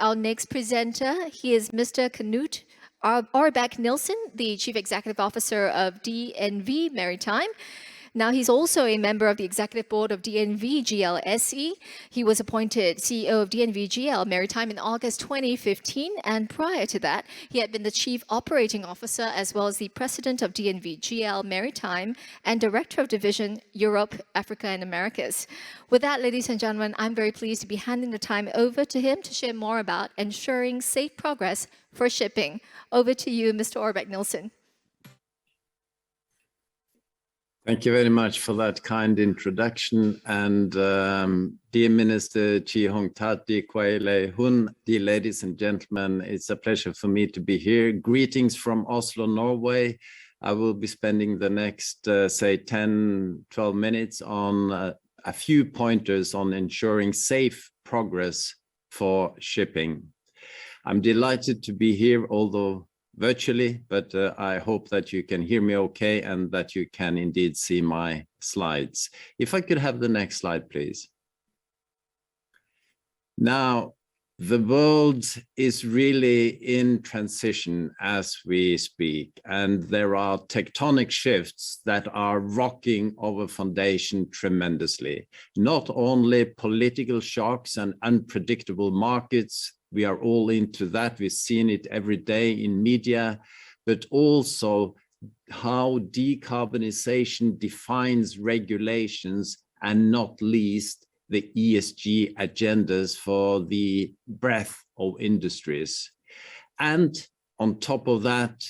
Our next presenter, he is Mr. Knut Ørbeck-Nilssen, the Chief Executive Officer of DNV Maritime. Now, he's also a member of the Executive Board of DNV GL SE. He was appointed CEO of DNV GL Maritime in August 2015, and prior to that, he had been the Chief Operating Officer as well as the President of DNV GL Maritime and Director of Division Europe, Africa, and Americas. With that, ladies and gentlemen, I'm very pleased to be handing the time over to him to share more about ensuring safe progress for shipping. Over to you, Mr. Ørbeck-Nilssen. Thank you very much for that kind introduction. And dear Minister Chi Hong Tati Kwaele Hun, dear ladies and gentlemen, it's a pleasure for me to be here. Greetings from Oslo, Norway. I will be spending the next, say, 10, 12 minutes on a few pointers on ensuring safe progress for shipping. I'm delighted to be here, although virtually, but I hope that you can hear me okay and that you can indeed see my slides. If I could have the next slide, please. Now, the world is really in transition as we speak, and there are tectonic shifts that are rocking our foundation tremendously. Not only political shocks and unpredictable markets, we are all into that. We've seen it every day in media, but also how decarbonization defines regulations and not least the ESG agendas for the breadth of industries. And on top of that,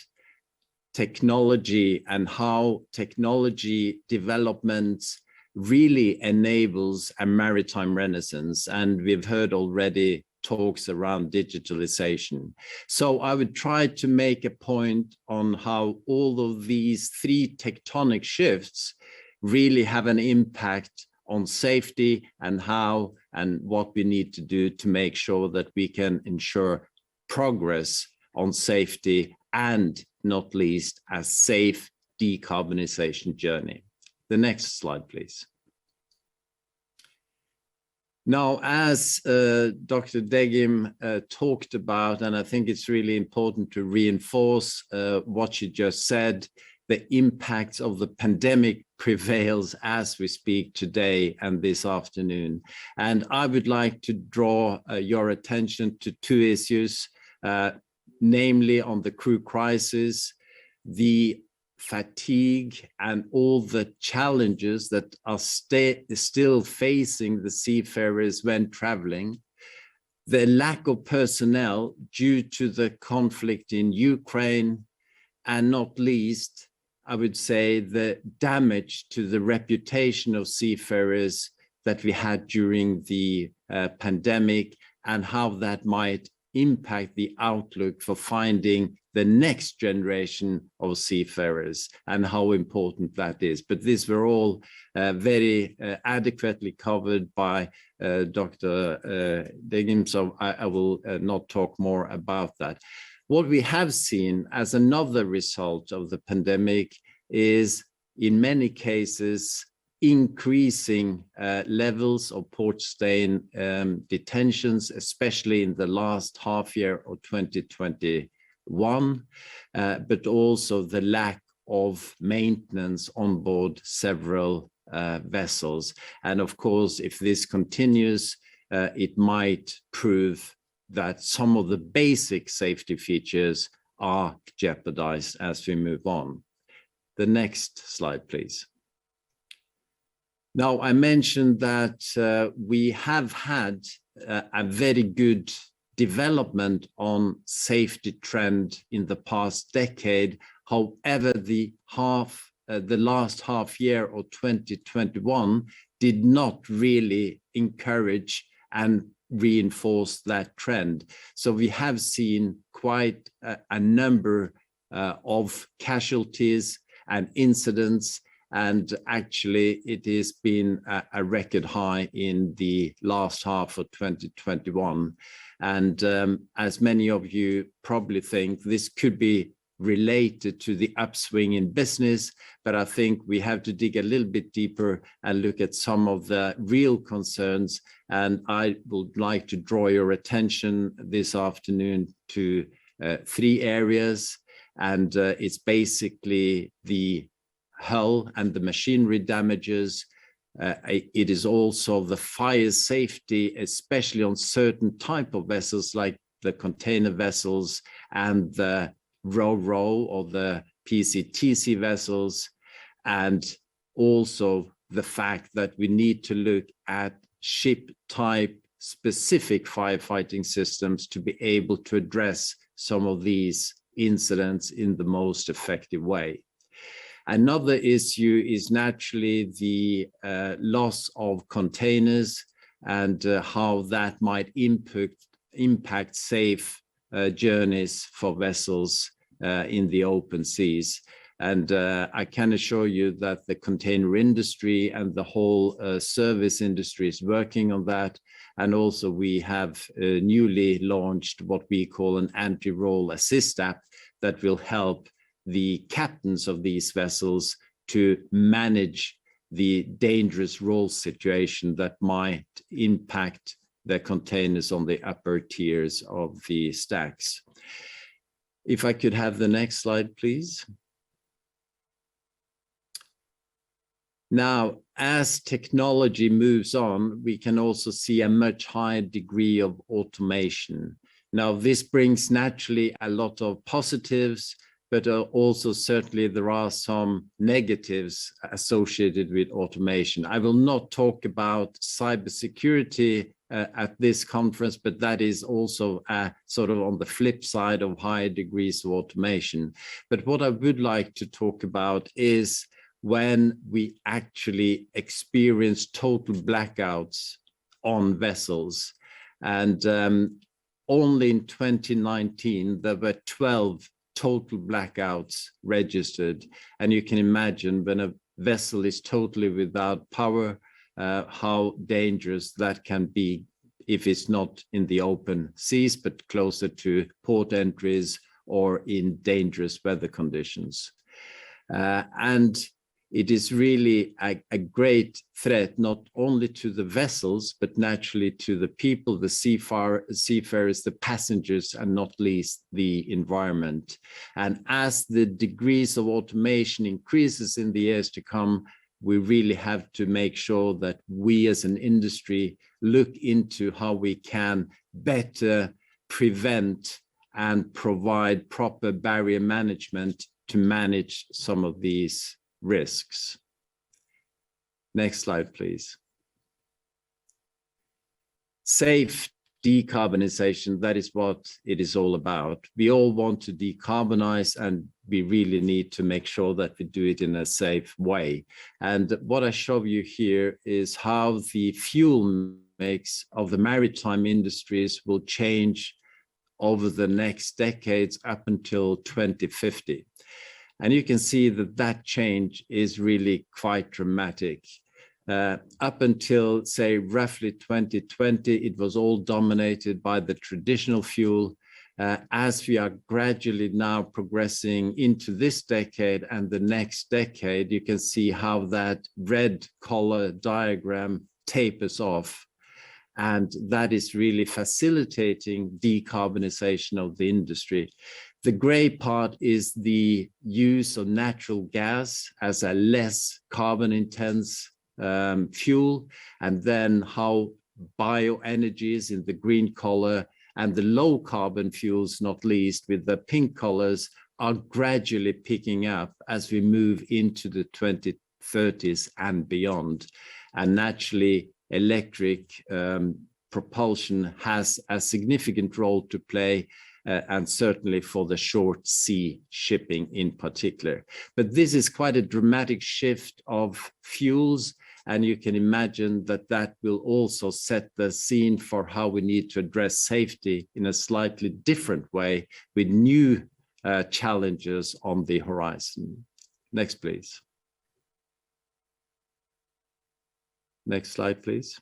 technology and how technology developments really enables a maritime renaissance. And we've heard already talks around digitalization. So I would try to make a point on how all of these three tectonic shifts really have an impact on safety and how and what we need to do to make sure that we can ensure progress on safety and not least a safe decarbonization journey. The next slide, please. Now, as Dr. Degim talked about, and I think it's really important to reinforce what she just said, the impacts of the pandemic prevails as we speak today and this afternoon. And I would like to draw your attention to two issues, namely on the crew crisis, the fatigue and all the challenges that are still facing the seafarers when traveling, the lack of personnel due to the conflict in Ukraine, and not least, I would say, the damage to the reputation of seafarers that we had during the pandemic and how that might impact the outlook for finding the next generation of seafarers and how important that is. But these were all very adequately covered by Dr. Degim, so I will not talk more about that. What we have seen as another result of the pandemic is, in many cases, increasing levels of port stay detentions, especially in the last half year of 2021, but also the lack of maintenance on board several vessels. And of course, if this continues, it might prove that some of the basic safety features are jeopardized as we move on. The next slide, please. Now, I mentioned that we have had a very good development on safety trend in the past decade. However, the last half year of 2021 did not really encourage and reinforce that trend. So we have seen quite a number of casualties and incidents, and actually it has been a record high in the last half of 2021. And as many of you probably think, this could be related to the upswing in business, but I think we have to dig a little bit deeper and look at some of the real concerns. And I would like to draw your attention this afternoon to 3 areas. And it's basically the hull and the machinery damages. It is also the fire safety, especially on certain type of vessels like the container vessels and the ro-ro or the PCTC vessels, and also the fact that we need to look at ship type specific firefighting systems to be able to address some of these incidents in the most effective way. Another issue is naturally the loss of containers and how that might impact safe journeys for vessels in the open seas. And I can assure you that the container industry and the whole service industry is working on that. And also we have newly launched what we call an anti-roll assist app that will help the captains of these vessels to manage the dangerous roll situation that might impact the containers on the upper tiers of the stacks. If I could have the next slide, please. Now, as technology moves on, we can also see a much higher degree of automation. Now, this brings naturally a lot of positives, but also certainly there are some negatives associated with automation. I will not talk about cybersecurity at this conference, but that is also sort of on the flip side of higher degrees of automation. But what I would like to talk about is when we actually experience total blackouts on vessels. And only in 2019, there were 12 total blackouts registered. And you can imagine when a vessel is totally without power, how dangerous that can be if it's not in the open seas, but closer to port entries or in dangerous weather conditions. And it is really a great threat, not only to the vessels, but naturally to the people, the seafarers, the passengers, and not least the environment. And as the degrees of automation increases in the years to come, we really have to make sure that we as an industry look into how we can better prevent and provide proper barrier management to manage some of these risks. Next slide, please. Safe decarbonization, that is what it is all about. We all want to decarbonize, and we really need to make sure that we do it in a safe way. And what I show you here is how the fuel mix of the maritime industries will change over the next decades up until 2050. And you can see that that change is really quite dramatic. Up until, say, roughly 2020, it was all dominated by the traditional fuel. As we are gradually now progressing into this decade and the next decade, you can see how that red color diagram tapers off. And that is really facilitating decarbonization of the industry. The gray part is the use of natural gas as a less carbon intense fuel, and then how bioenergies in the green color and the low carbon fuels, not least with the pink colors, are gradually picking up as we move into the 2030s and beyond. And naturally, electric propulsion has a significant role to play, and certainly for the short sea shipping in particular. But this is quite a dramatic shift of fuels, and you can imagine that that will also set the scene for how we need to address safety in a slightly different way with new challenges on the horizon. Next, please. Next slide, please.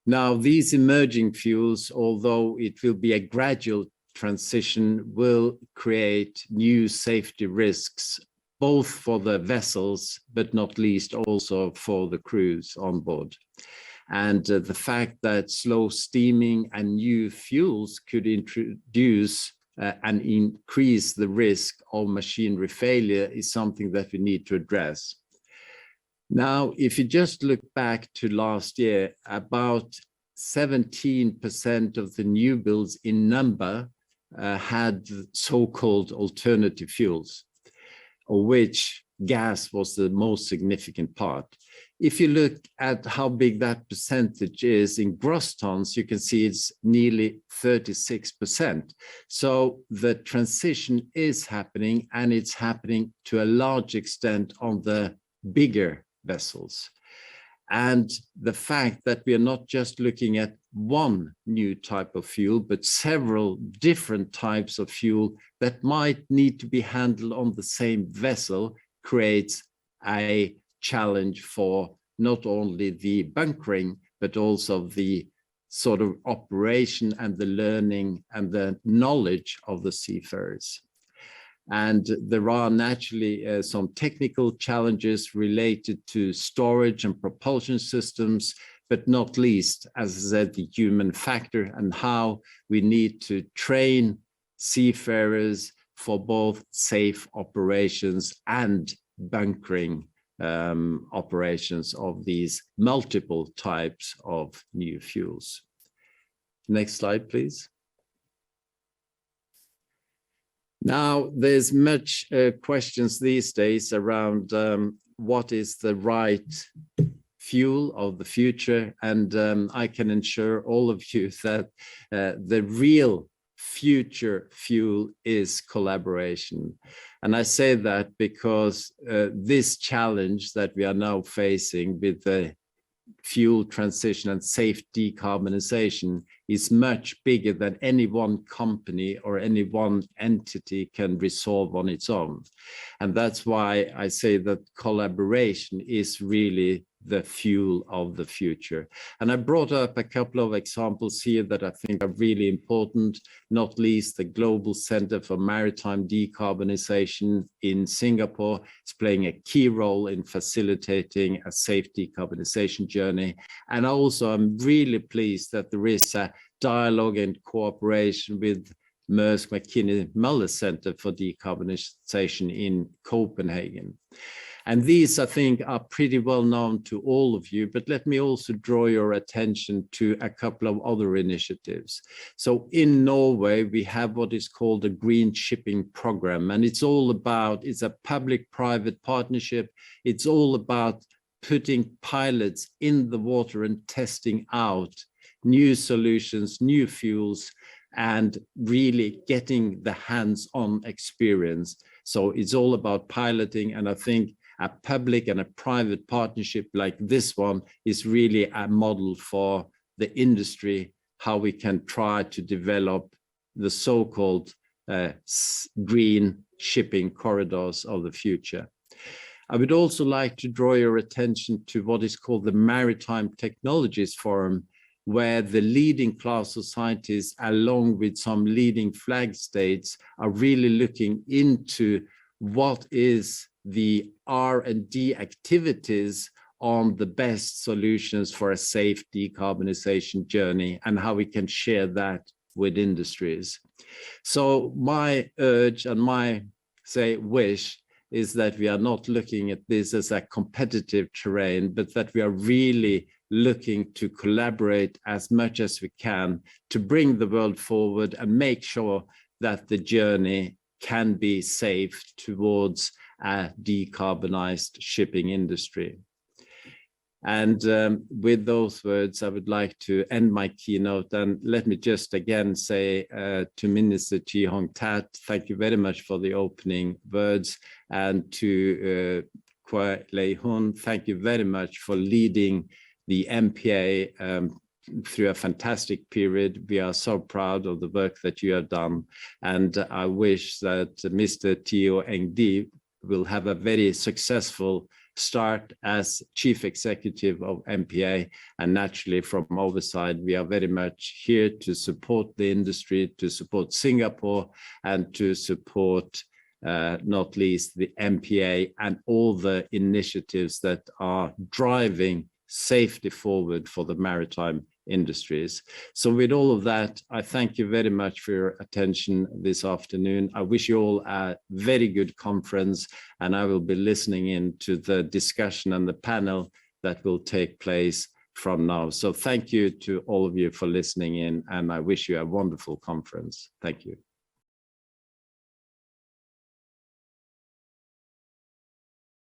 Now, these emerging fuels, although it will be a gradual transition will create new safety risks, both for the vessels, but not least also for the crews on board. And the fact that slow steaming and new fuels could introduce and increase the risk of machinery failure is something that we need to address. Now, if you just look back to last year, about 17% of the new builds in number had so-called alternative fuels, of which gas was the most significant part. If you look at how big that percentage is in gross tons, you can see it's nearly 36%. So the transition is happening, and it's happening to a large extent on the bigger vessels. And the fact that we are not just looking at one new type of fuel, but several different types of fuel that might need to be handled on the same vessel creates a challenge for not only the bunkering, but also the sort of operation and the learning and the knowledge of the seafarers. And there are naturally some technical challenges related to storage and propulsion systems, but not least, as I said, the human factor and how we need to train seafarers for both safe operations and bunkering operations of these multiple types of new fuels. Next slide, please. Now, there's much questions these days around what is the right fuel of the future, and I can assure all of you that the real future fuel is collaboration. And I say that because this challenge that we are now facing with the fuel transition and safe decarbonization is much bigger than any one company or any one entity can resolve on its own. And that's why I say that collaboration is really the fuel of the future. And I brought up a couple of examples here that I think are really important, not least the Global Center for Maritime Decarbonization in Singapore is playing a key role in facilitating a safe decarbonization journey. And also, I'm really pleased that there is a dialogue and cooperation with Maersk Mc-Kinney Møller Center for Decarbonization in Copenhagen. And these, I think, are pretty well known to all of you, but let me also draw your attention to a couple of other initiatives. So in Norway, we have what is called a green shipping program, and it's a public-private partnership. It's all about putting pilots in the water and testing out new solutions, new fuels, and really getting the hands-on experience. So it's all about piloting, and I think a public and a private partnership like this one is really a model for the industry, how we can try to develop the so-called green shipping corridors of the future. I would also like to draw your attention to what is called the Maritime Technologies Forum, where the leading class societies, along with some leading flag states, are really looking into what is the R&D activities on the best solutions for a safe decarbonization journey and how we can share that with industries. So my urge and my wish is that we are not looking at this as a competitive terrain, but that we are really looking to collaborate as much as we can to bring the world forward and make sure that the journey can be safe towards a decarbonized shipping industry. And with those words, I would like to end my keynote. And let me just again say to Minister Chi Hong Tat, thank you very much for the opening words. And to Kwa Lei Hun, thank you very much for leading the MPA through a fantastic period. We are so proud of the work that you have done. And I wish that Mr. Teo Eng Di will have a very successful start as chief executive of MPA, and naturally from oversight, we are very much here to support the industry, to support Singapore, and to support not least the MPA and all the initiatives that are driving safety forward for the maritime industries. So with all of that, I thank you very much for your attention this afternoon. I wish you all a very good conference, and I will be listening in to the discussion and the panel that will take place from now. So thank you to all of you for listening in, and I wish you a wonderful conference. Thank you.